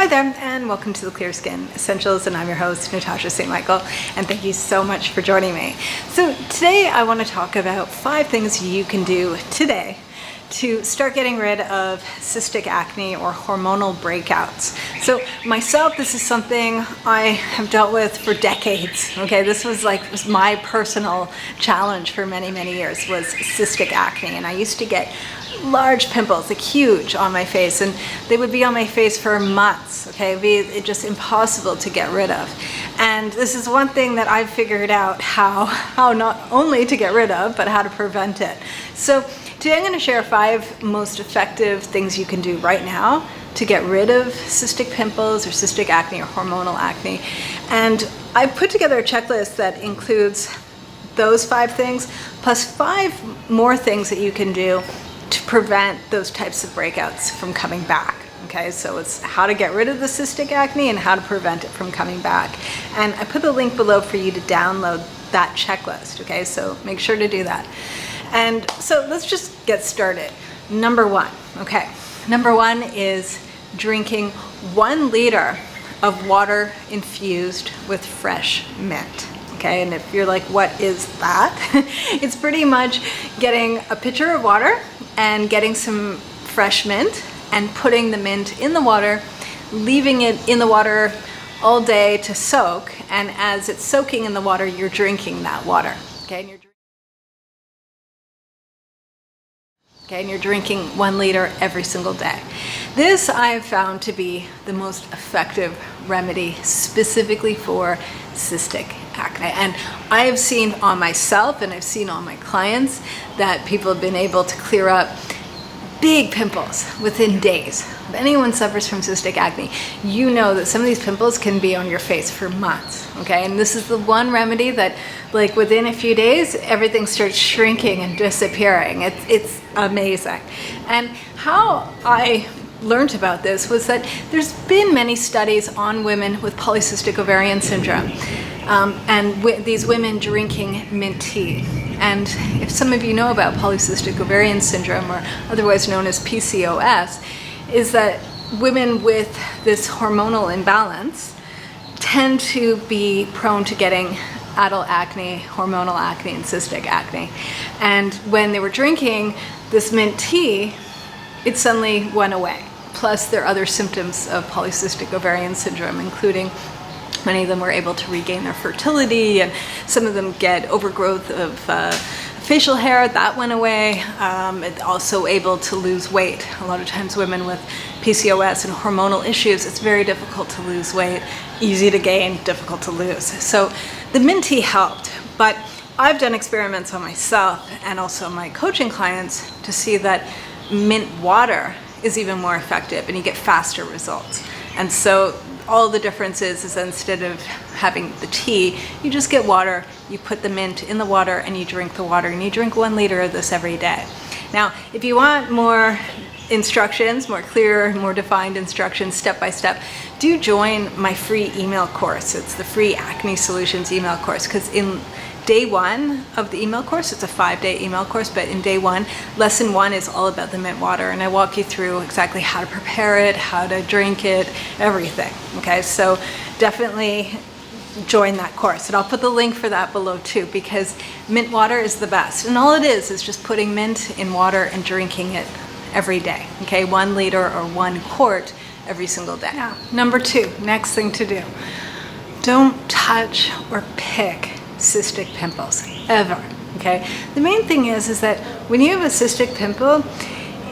Hi there, and welcome to the Clear Skin Essentials, and I'm your host, Natasha St. Michael, and thank you so much for joining me. So today I want to talk about 5 things you can do today to start getting rid of cystic acne or hormonal breakouts. So myself, this is something I have dealt with for decades. Okay, this was my personal challenge for many years, was cystic acne, and I used to get large pimples, like huge, on my face, and they would be on my face for months. Okay, it's just impossible to get rid of. And this is one thing that I've figured out how not only to get rid of, but how to prevent it. So today I'm going to share 5 most effective things you can do right now to get rid of cystic pimples or cystic acne or hormonal acne. And I've put together a checklist that includes those 5 things, plus 5 more things that you can do to prevent those types of breakouts from coming back. Okay, so it's how to get rid of the cystic acne and how to prevent it from coming back. And I put the link below for you to download that checklist. Okay, so make sure to do that. And so let's just get started. Number 1, okay. Number 1 is drinking 1 liter of water infused with fresh mint. Okay, and if you're like, what is that? It's pretty much getting a pitcher of water and getting some fresh mint and putting the mint in the water, leaving it in the water all day to soak, and as it's soaking in the water, you're drinking that water. Okay, and you're drinking 1 liter every single day. This I've found to be the most effective remedy specifically for cystic acne. And I have seen on myself and I've seen on my clients that people have been able to clear up big pimples within days. If anyone suffers from cystic acne, you know that some of these pimples can be on your face for months. Okay, and this is the one remedy that, like, within a few days, everything starts shrinking and disappearing. It's amazing. And how I learned about this was that there's been many studies on women with polycystic ovarian syndrome, and these women drinking mint tea. And if some of you know about polycystic ovarian syndrome, or otherwise known as PCOS, is that women with this hormonal imbalance tend to be prone to getting adult acne, hormonal acne, and cystic acne. And when they were drinking this mint tea, it suddenly went away. Plus, there are other symptoms of polycystic ovarian syndrome, including many of them were able to regain their fertility, and some of them get overgrowth of facial hair. That went away. Also able to lose weight. A lot of times women with PCOS and hormonal issues, it's very difficult to lose weight, easy to gain, difficult to lose. So the mint tea helped, but I've done experiments on myself and also my coaching clients to see that mint water is even more effective and you get faster results. And so all the difference is that instead of having the tea, you just get water, you put the mint in the water, and you drink the water, and you drink 1 liter of this every day. Now, if you want more instructions, more clear, more defined instructions, step by step, do join my free email course. It's the free Acne Solutions email course, because in day 1 of the email course, it's a 5-day email course, but in day 1, lesson 1 is all about the mint water, and I walk you through exactly how to prepare it, how to drink it, everything. Okay, so definitely join that course, and I'll put the link for that below too, because mint water is the best, and all it is just putting mint in water and drinking it every day. Okay, 1 liter or 1 quart every single day. Now, number 2, next thing to do, don't touch or pick cystic pimples ever. Okay, the main thing is that when you have a cystic pimple,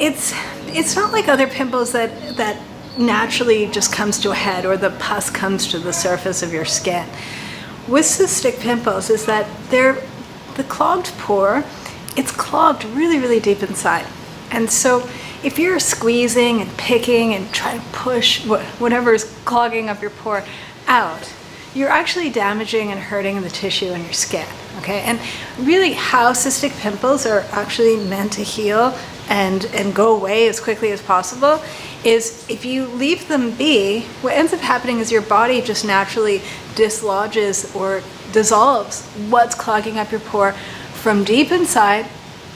it's not like other pimples that naturally just comes to a head, or the pus comes to the surface of your skin. With cystic pimples is that the clogged pore, it's clogged really deep inside. And so if you're squeezing and picking and trying to push whatever is clogging up your pore out, you're actually damaging and hurting the tissue in your skin. Okay, and really how cystic pimples are actually meant to heal and go away as quickly as possible is if you leave them be, what ends up happening is your body just naturally dislodges or dissolves what's clogging up your pore from deep inside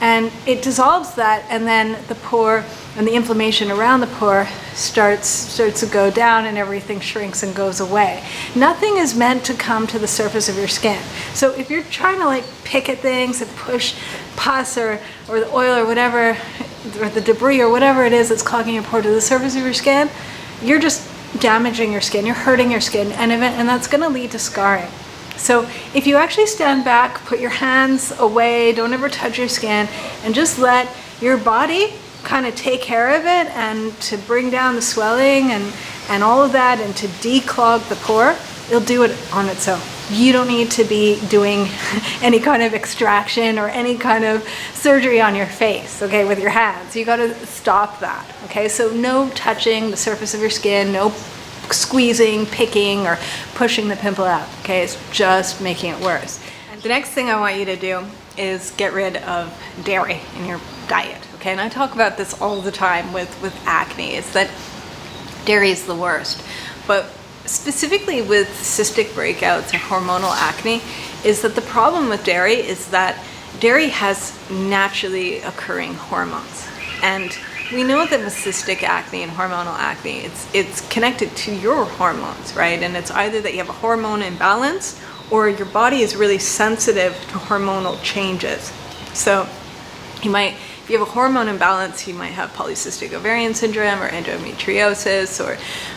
and it dissolves that, and then the pore and the inflammation around the pore starts to go down, and everything shrinks and goes away. Nothing is meant to come to the surface of your skin. So if you're trying to like pick at things and push pus or the oil or whatever, or the debris or whatever it is that's clogging your pore to the surface of your skin, you're just damaging your skin, you're hurting your skin, and that's going to lead to scarring. So if you actually stand back, put your hands away, don't ever touch your skin, and just let your body kind of take care of it, and to bring down the swelling and all of that, and to declog the pore, it'll do it on its own. You don't need to be doing any kind of extraction or any kind of surgery on your face, okay, with your hands. You got to stop that, okay? So no touching the surface of your skin, no squeezing, picking, or pushing the pimple out, okay? It's just making it worse. And the next thing I want you to do is get rid of dairy in your diet, okay? And I talk about this all the time with acne. It's that dairy is the worst. But specifically with cystic breakouts or hormonal acne, is that the problem with dairy is that dairy has naturally occurring hormones. And we know that with cystic acne and hormonal acne, it's connected to your hormones, right? And it's either that you have a hormone imbalance, or your body is really sensitive to hormonal changes. So if you have a hormone imbalance, you might have polycystic ovarian syndrome or endometriosis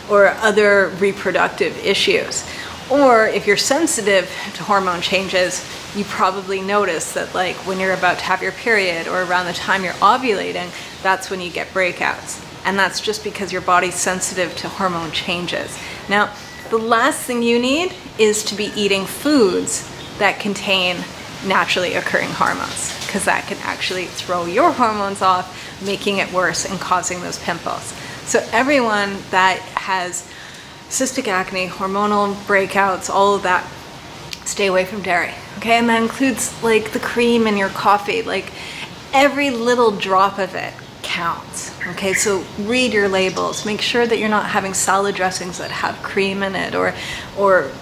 or other reproductive issues. Or if you're sensitive to hormone changes, you probably notice that like when you're about to have your period or around the time you're ovulating, that's when you get breakouts. And that's just because your body's sensitive to hormone changes. Now, the last thing you need is to be eating foods that contain naturally occurring hormones, because that can actually throw your hormones off, making it worse and causing those pimples. So everyone that has cystic acne, hormonal breakouts, all of that, stay away from dairy, okay? And that includes like the cream in your coffee, like every little drop of it counts, okay? So read your labels, make sure that you're not having salad dressings that have cream in it, or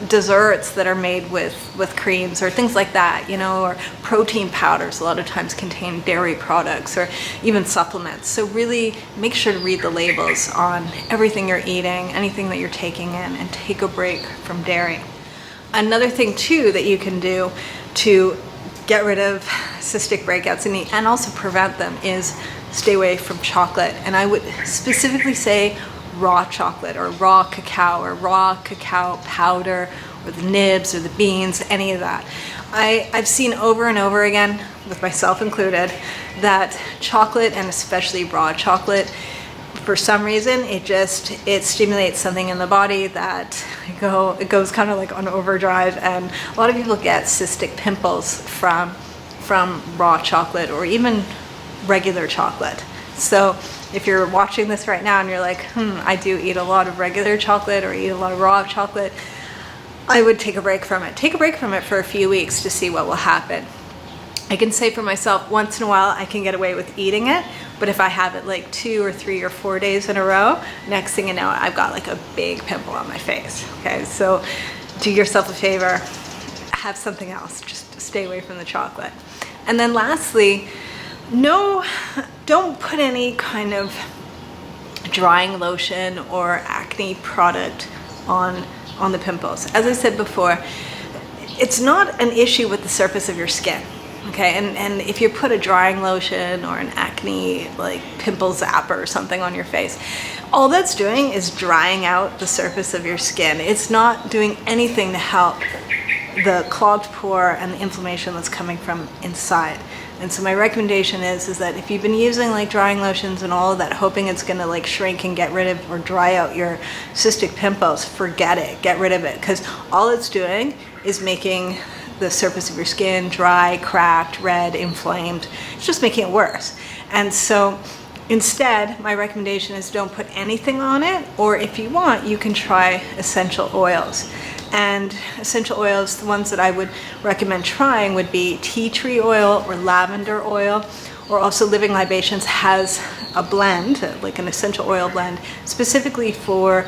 desserts that are made with creams or things like that, you know, or protein powders a lot of times contain dairy products, or even supplements. So really make sure to read the labels on everything you're eating, anything that you're taking in, and take a break from dairy. Another thing too that you can do to get rid of cystic breakouts and also prevent them is stay away from chocolate. And I would specifically say raw chocolate, or raw cacao powder, or the nibs or the beans, any of that. I've seen over and over again, with myself included, that chocolate, and especially raw chocolate, for some reason it stimulates something in the body that it goes kind of like on overdrive, and a lot of people get cystic pimples from raw chocolate or even regular chocolate. So if you're watching this right now and you're like, I do eat a lot of regular chocolate or eat a lot of raw chocolate, I would take a break from it. Take a break from it for a few weeks to see what will happen. I can say for myself, once in a while I can get away with eating it, but if I have it like 2 or 3 or 4 days in a row, next thing you know, I've got like a big pimple on my face, okay? So do yourself a favor, have something else, just stay away from the chocolate. And then lastly, don't put any kind of drying lotion or acne product on the pimples. As I said before, it's not an issue with the surface of your skin, okay? And if you put a drying lotion or an acne like pimple zapper or something on your face, all that's doing is drying out the surface of your skin. It's not doing anything to help the clogged pore and the inflammation that's coming from inside. And so my recommendation is that if you've been using like drying lotions and all of that, hoping it's gonna like shrink and get rid of or dry out your cystic pimples, forget it, get rid of it, because all it's doing is making the surface of your skin dry, cracked, red, inflamed. It's just making it worse. And so instead, my recommendation is don't put anything on it, or if you want, you can try essential oils. And essential oils, the ones that I would recommend trying would be tea tree oil or lavender oil, or also Living Libations has a blend, like an essential oil blend, specifically for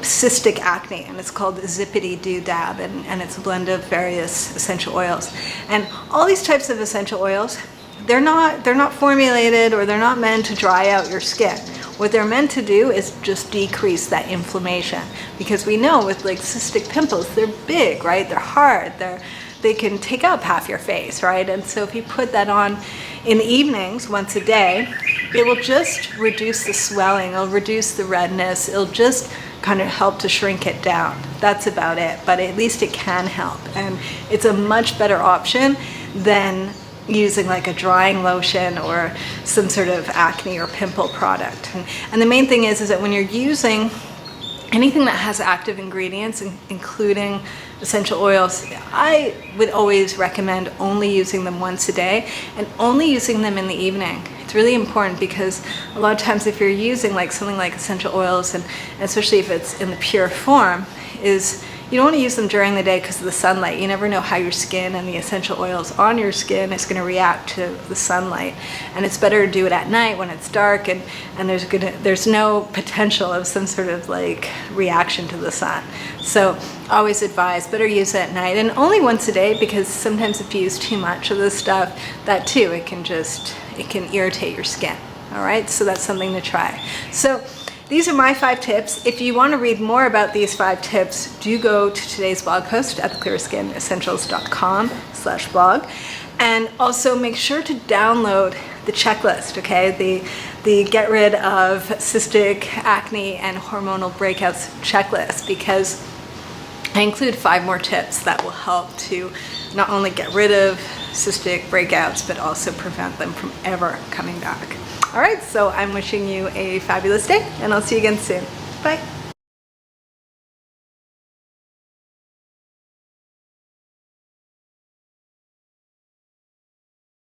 cystic acne, and it's called Zippity DewDab, and it's a blend of various essential oils. And all these types of essential oils they're not formulated, or they're not meant to dry out your skin. What they're meant to do is just decrease that inflammation, because we know with like cystic pimples, they're big, right? They're hard. They can take up half your face, right? And so if you put that on in the evenings once a day, it will just reduce the swelling, it'll reduce the redness, it'll just kind of help to shrink it down. That's about it, but at least it can help. And it's a much better option than using like a drying lotion or some sort of acne or pimple product. And the main thing is that when you're using anything that has active ingredients, including essential oils, I would always recommend only using them once a day and only using them in the evening. It's really important, because a lot of times if you're using like something like essential oils, and especially if it's in the pure form, is you don't want to use them during the day because of the sunlight. You never know how your skin and the essential oils on your skin is going to react to the sunlight. And it's better to do it at night when it's dark and there's no potential of some sort of like reaction to the sun. So always advise, better use it at night, and only once a day, because sometimes if you use too much of this stuff, that too, it can irritate your skin. All right, so that's something to try. So these are my 5 tips. If you want to read more about these 5 tips, do go to today's blog post at theclearSkinEssentials.com/blog. And also make sure to download the checklist, okay? The get rid of cystic acne and hormonal breakouts checklist, because I include 5 more tips that will help to not only get rid of cystic breakouts, but also prevent them from ever coming back. All right, so I'm wishing you a fabulous day, and I'll see you again soon. Bye.